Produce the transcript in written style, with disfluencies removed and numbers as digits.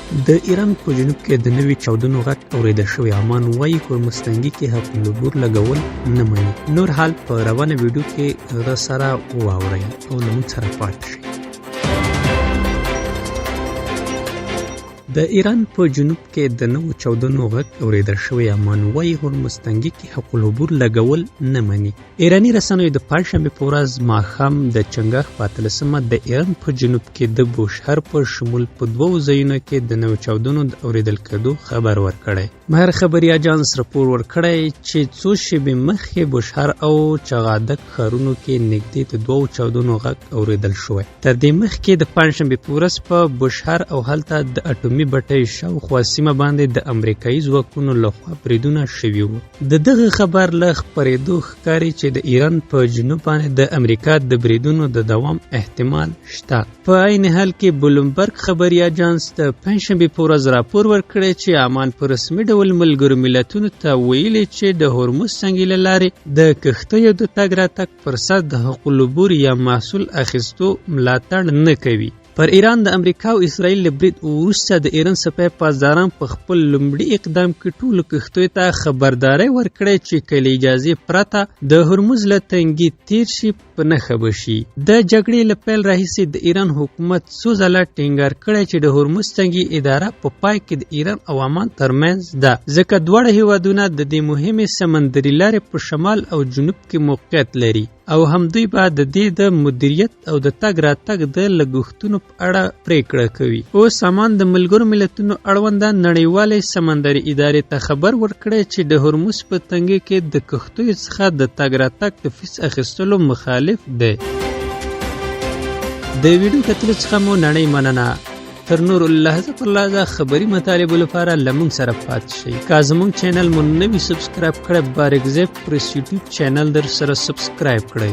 د ایران په جنوب کې د نوي چاودنو غږ اورېدل شوی. امان وایي هورمزتنګي کې حق العبور لګول نه مني. نور حال په روانه ویډیو کې را سره واورئ او له موږ سره پاتې شئ. د ایران په جنوب کې د نوو چاودنو غږ اورېدل شوی. امان وایي هورمزتنګي کې حق العبور لګول نه مني. ایراني رسنیو د پنجشنبې په ورځ ماښام د چنګاښ په 13مه د ایران په جنوب کې د بوشهر په شمول په 2 ځایونو کې د نوو چاودنو د اورېدل کېدو خبر ورکړی. ماهر خبري اجانس راپور ورکړی چې څو شېبې مخکې بوشهر او چغادک ښارونو کې نږدې د 2 چاودنو غږ اورېدل شوی. تر دې مخکې د پنجشنبې په ورځ په بوشهر او هلته د اټومي بټۍ شاوخوا سیمه باندې د امریکایي ځواکونو لخوا بریدونه شوي وو. د دغه خبر له خپرېدو ښکاري چې د ایران په جنوب باندې د امریکا د بریدونو د دوام احتمال شته. په عین حال کې بلومبرګ خبري اجانس د پنجشنبې په ورځ راپور ورکړی چې امان په رسمي ډول ملګرو ملتونو ته ویلي چې د هورمزتنګي له لارې د کښتیو د تګ راتګ فرصت د حق العبور یا محصول اخیستو ملاتړ نه کوي. پر ایران د امریکا او اسرائیل له برید وروسته د ایران سپاه پاسداران په خپل لومړي اقدام کې ټولو کښتیو ته خبرداری ورکړی چې که له اجازې پرته د هرمز له تنګي تیر شي په نښه به شي. د جګړې له پیل راهیسې د ایران حکومت څو ځله ټینګار کړی چې د هورمزتنګي اداره په پای کې د ایران او عمان ترمنځ ده، ځکه دواړه هیوادونه د دې مهمې سمندري لارې په شمال او جنوب کې موقعیت لري او همدوی به د دې د مدیریت او د تګ راتګ د لګښتونو په اړه پریکړه کوي. اوس امان د ملګرو ملتونو اړونده نړیوالې سمندري ادارې ته خبر ورکړی چې د هرمز په تنګي کې د کښتیو څخه د تګ راتګ د فیس اخیستلو مخالف دی. د ویډیو کتلو څخه مو نړۍ مننه. تر نور لحظه پر لحظه خبري مطالبو لپاره له موږ سره پاتې شئ. که زموږ چینل مو نه وي سبسکرایب کړی، بارګ زیب پرس یوټیوب چینل در سره سبسکرایب کړئ.